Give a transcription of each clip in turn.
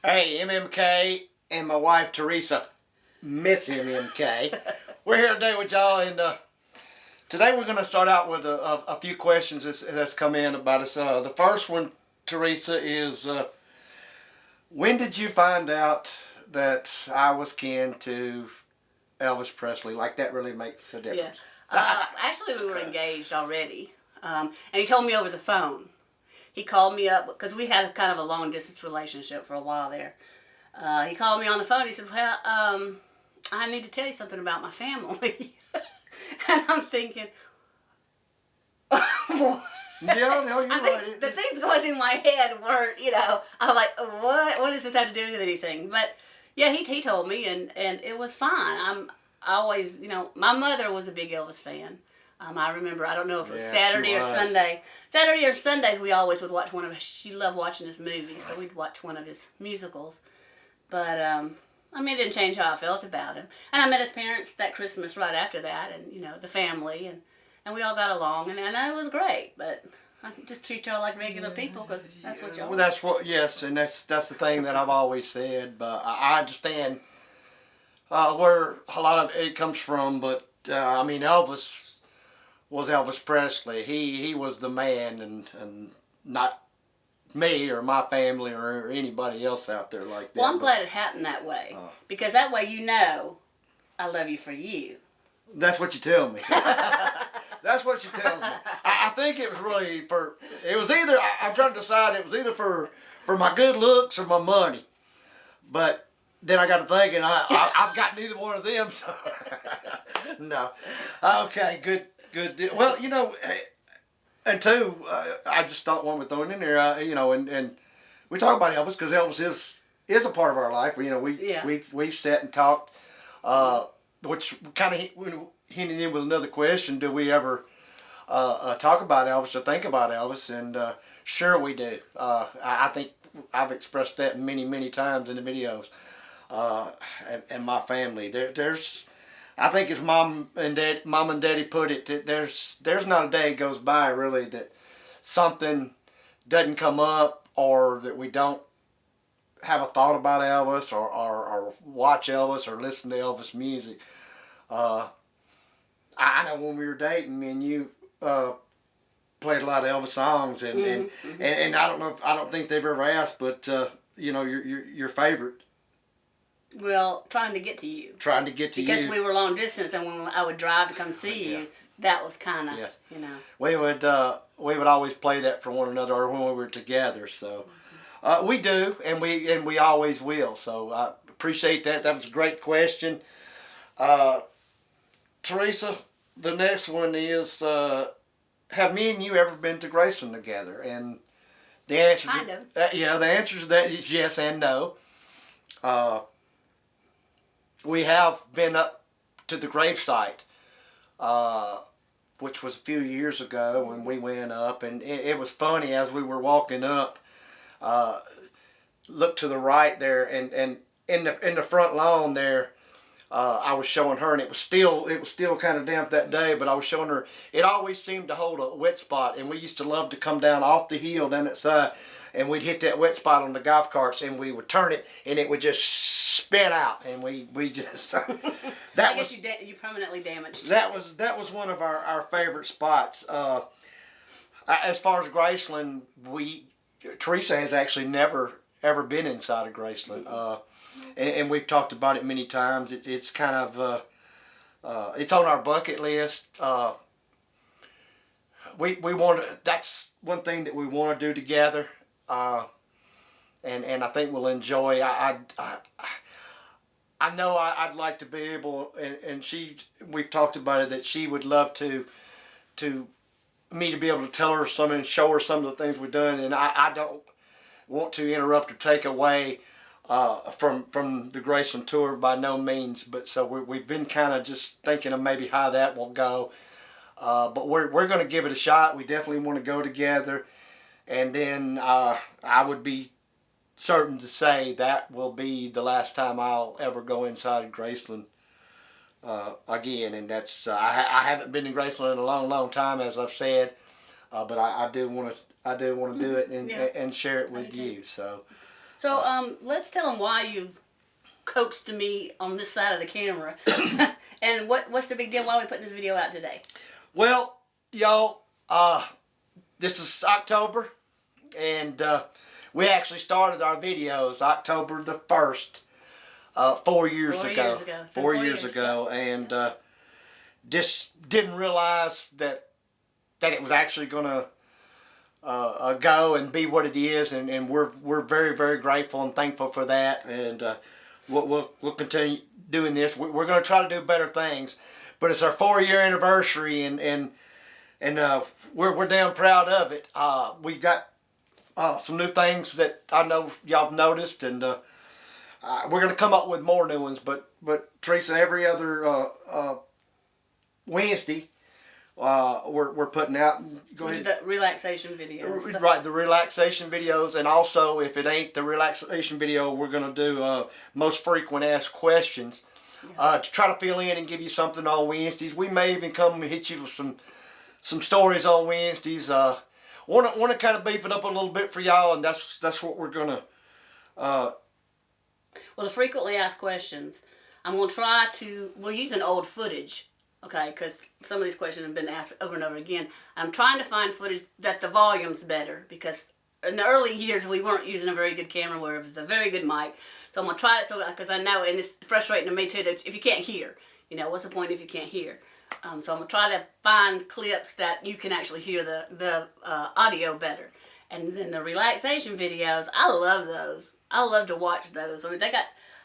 Hey, MMK and my wife Teresa, Miss MMK. We're here today with y'all, and today we're going to start out with a few questions that's come in about us. The first one, Teresa, is when did you find out that I was kin to Elvis Presley? Like, that really makes a difference. Yeah. Actually, we were engaged already, and he told me over the phone. He called me up because we had kind of a long distance relationship for a while there. He called me on the phone. He said, "Well, I need to tell you something about my family." And I'm thinking, No, you're right. The things going through my head weren't, I'm like, what does this have to do with anything? But yeah, he told me, and it was fine. I always, my mother was a big Elvis fan. I remember, I don't know if it was Saturday or Sunday. Saturday or Sundays, we always would watch one of his, she loved watching his movies, so we'd watch one of his musicals. But, it didn't change how I felt about him. And I met his parents that Christmas right after that, and, the family, and we all got along, and it was great. But I just treat y'all like regular people, because that's what y'all are. Yes, and that's the thing that I've always said, but I understand where a lot of it comes from, but, Elvis was Elvis Presley. He was the man, and not me or my family or anybody else out there like that. Well, I'm glad it happened that way, because that way I love you for you. That's what you tell me. That's what you tell me. I think it was really I'm trying to decide, it was either for my good looks or my money. But then I got to thinking, I've got neither one of them, so no. Okay, good deal. Well, and two, I just thought one would throw it in there, and we talk about Elvis because Elvis is a part of our life. We've sat and talked, which kind of hinted in with another question: do we ever talk about Elvis or think about Elvis? And sure we do. I think I've expressed that many times in the videos, and my family. There's. I think as Mom and Daddy put it, there's not a day goes by really that something doesn't come up or that we don't have a thought about Elvis or watch Elvis or listen to Elvis music. I know when we were dating, me and you played a lot of Elvis songs, and I don't think they've ever asked, but your favorite. Well, trying to get to you. Because we were long distance, and when I would drive to come see you, that was kind of, We would always play that for one another, or when we were together. So we do, and we always will. So I appreciate that. That was a great question. Teresa, the next one is, have me and you ever been to Graceland together? And the answer the answer to that is yes and no. We have been up to the gravesite, which was a few years ago when we went up, and it was funny as we were walking up. Look to the right there, and in the front lawn there, I was showing her, and it was still kind of damp that day, but I was showing her. It always seemed to hold a wet spot, and we used to love to come down off the hill down that side, and we'd hit that wet spot on the golf carts, and we would turn it, and it would just spin out, and we just you permanently damaged. That was one of our favorite spots. As far as Graceland, Teresa has actually never ever been inside of Graceland, and we've talked about it many times. It's kind of it's on our bucket list. We want to. That's one thing that we want to do together. And I think we'll enjoy. I know I'd like to be able, and we've talked about it, that she would love to me to be able to tell her some and show her some of the things we've done, and I don't want to interrupt or take away from the Graceland tour by no means. But so we've been kind of just thinking of maybe how that will go. But we're going to give it a shot. We definitely want to go together. And then I would be certain to say that will be the last time I'll ever go inside of Graceland again. And that's I haven't been in Graceland in a long time, as I've said, but I do want to do it and share it with you. So So let's tell them why you've coaxed me on this side of the camera, and what's the big deal? Why are we putting this video out today? Well, y'all, this is October, and we actually started our videos October the 1st, 4 years ago. 4 years ago, and just didn't realize that it was actually going to go and be what it is, and we're very, very grateful and thankful for that, and we'll continue doing this. We're going to try to do better things, but it's our 4-year anniversary, and we're damn proud of it. We got some new things that I know y'all have noticed, and we're going to come up with more new ones. But Teresa, every other Wednesday, we're putting out. Go ahead. The relaxation videos. Right, the relaxation videos, and also if it ain't the relaxation video, we're gonna do most frequent asked questions to try to fill in and give you something on Wednesdays. We may even come and hit you with some stories on Wednesdays. Want to kind of beef it up a little bit for y'all, and that's what we're gonna. Well, the frequently asked questions, I'm gonna try to. We're using old footage. Okay, because some of these questions have been asked over and over again. I'm trying to find footage that the volume's better, because in the early years we weren't using a very good camera where it was a very good mic. So I'm going to try it, because I know, and it's frustrating to me too, that if you can't hear, what's the point if you can't hear? So I'm going to try to find clips that you can actually hear the audio better. And then the relaxation videos, I love those. I love to watch those. I mean,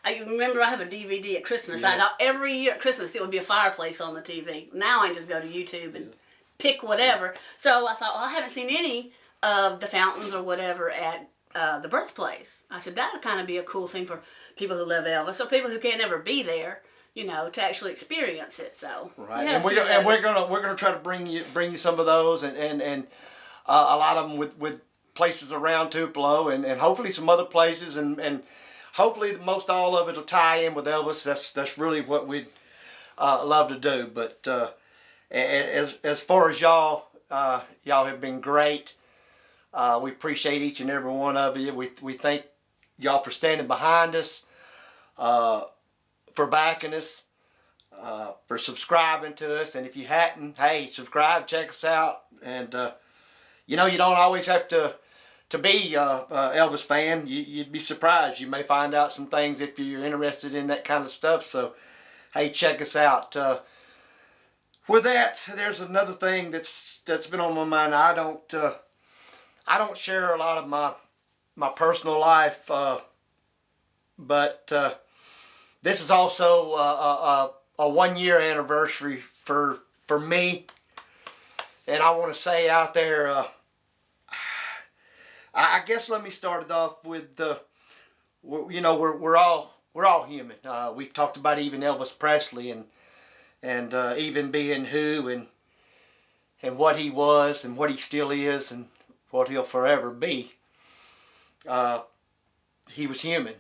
I remember I have a DVD at Christmas. Yeah. Every year at Christmas it would be a fireplace on the TV. Now I just go to YouTube and pick whatever. So I thought, well, I haven't seen any of the fountains or whatever at the birthplace. I said that would kind of be a cool thing for people who love Elvis or people who can't ever be there, to actually experience it. So right, and we're gonna try to bring you some of those and a lot of them with places around Tupelo and hopefully some other places and hopefully most all of it will tie in with Elvis. That's really what we'd love to do. But as far as y'all have been great. We appreciate each and every one of you. We thank y'all for standing behind us, for backing us, for subscribing to us. And if you hadn't, hey, subscribe, check us out. And you don't always have to be a Elvis fan. You'd be surprised. You may find out some things if you're interested in that kind of stuff. So, hey, check us out. With that, there's another thing that's been on my mind. I don't share a lot of my personal life, but this is also a 1-year anniversary for me, and I want to say out there. I guess let me start it off with we're all human. We've talked about even Elvis Presley and even being who and what he was and what he still is and what he'll forever be. He was human,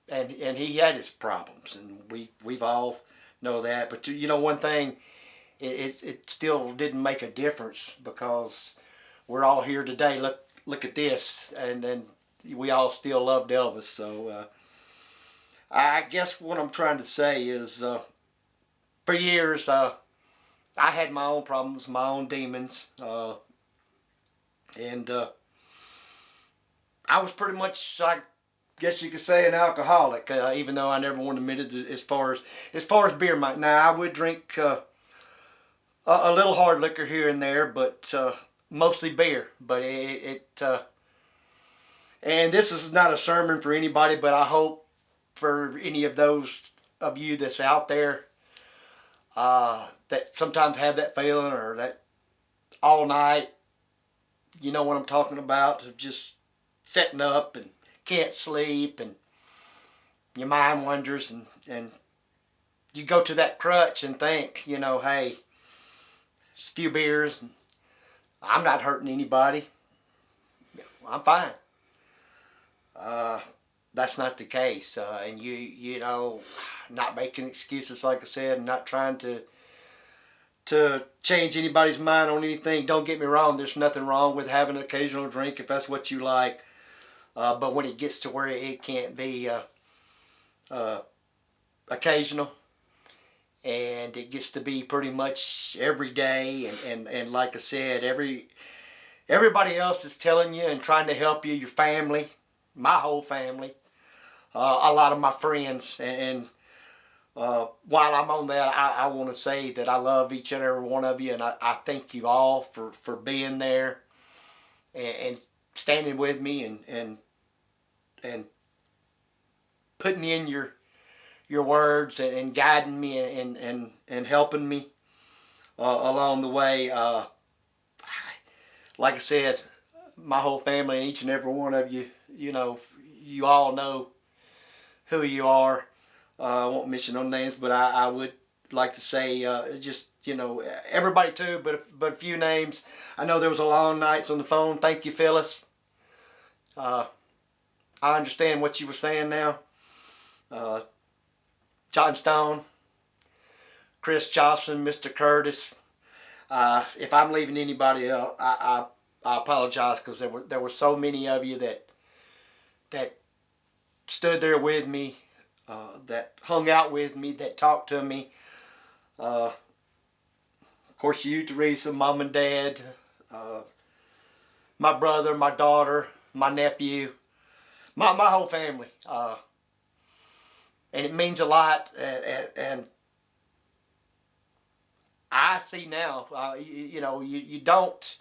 and he had his problems, and we've all know that. But one thing, it still didn't make a difference because we're all here today. Look at this, and we all still loved Elvis. So I guess what I'm trying to say is, for years I had my own problems, my own demons, and I was pretty much, I guess you could say, an alcoholic. Even though I never wanted to admit it. As far as beer, now I would drink a little hard liquor here and there, but mostly beer. But and this is not a sermon for anybody, but I hope for any of those of you that's out there that sometimes have that feeling or that all night, you know what I'm talking about, of just setting up and can't sleep and your mind wanders and you go to that crutch and think, hey, it's a few beers and I'm not hurting anybody. I'm fine. That's not the case. And you not making excuses, like I said, and not trying to change anybody's mind on anything. Don't get me wrong. There's nothing wrong with having an occasional drink if that's what you like. But when it gets to where it can't be occasional, and it gets to be pretty much every day, and like I said, everybody else is telling you and trying to help you, your family, my whole family, a lot of my friends, and while I'm on that, I want to say that I love each and every one of you, and I thank you all for being there and standing with me and putting in your words and guiding me and helping me along the way. Like I said, my whole family and each and every one of you, you all know who you are. I won't mention no names, but I would like to say just, everybody too, but a few names. I know there was a long nights on the phone. Thank you, Phyllis. I understand what you were saying now. John Stone, Chris Johnson, Mr. Curtis. If I'm leaving anybody else, I apologize, because there were so many of you that stood there with me, that hung out with me, that talked to me. Of course, you, Teresa, Mom and Dad, my brother, my daughter, my nephew, my whole family. And it means a lot, and I see now, you don't,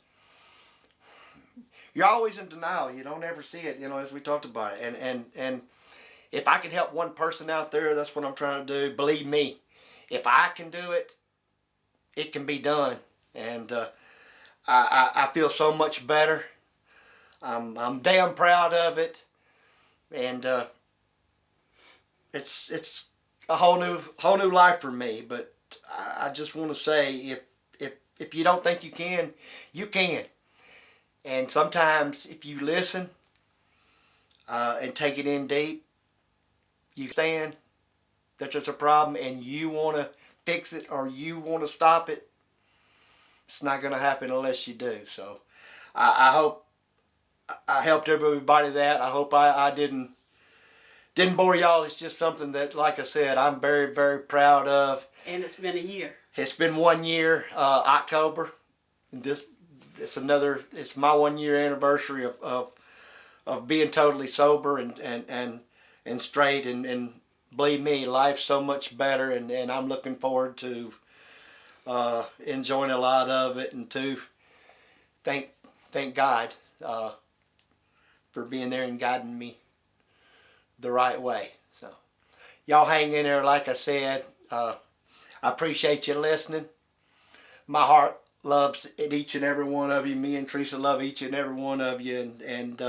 you're always in denial. You don't ever see it, as we talked about it. And if I can help one person out there, that's what I'm trying to do. Believe me, if I can do it, it can be done. And I feel so much better. I'm damn proud of it. And it's a whole new life for me. But I just want to say, if you don't think you can, you can. And sometimes if you listen and take it in deep, you understand that there's a problem and you want to fix it or you want to stop it. It's not going to happen unless you do. So I hope I helped everybody that. I hope I didn't bore y'all. It's just something that, like I said, I'm very, very proud of. And it's been a year. It's been 1 year, October. It's my 1 year anniversary of being totally sober and straight, and believe me, life's so much better, and I'm looking forward to enjoying a lot of it, and to thank God for being there and guiding me the right way. So y'all hang in there. Like I said, I appreciate you listening. My heart loves each and every one of you. Me and Teresa love each and every one of you, and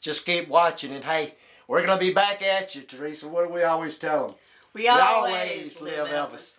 just keep watching. And hey, we're gonna be back at you, Teresa. What do we always tell them? We always live Elvis.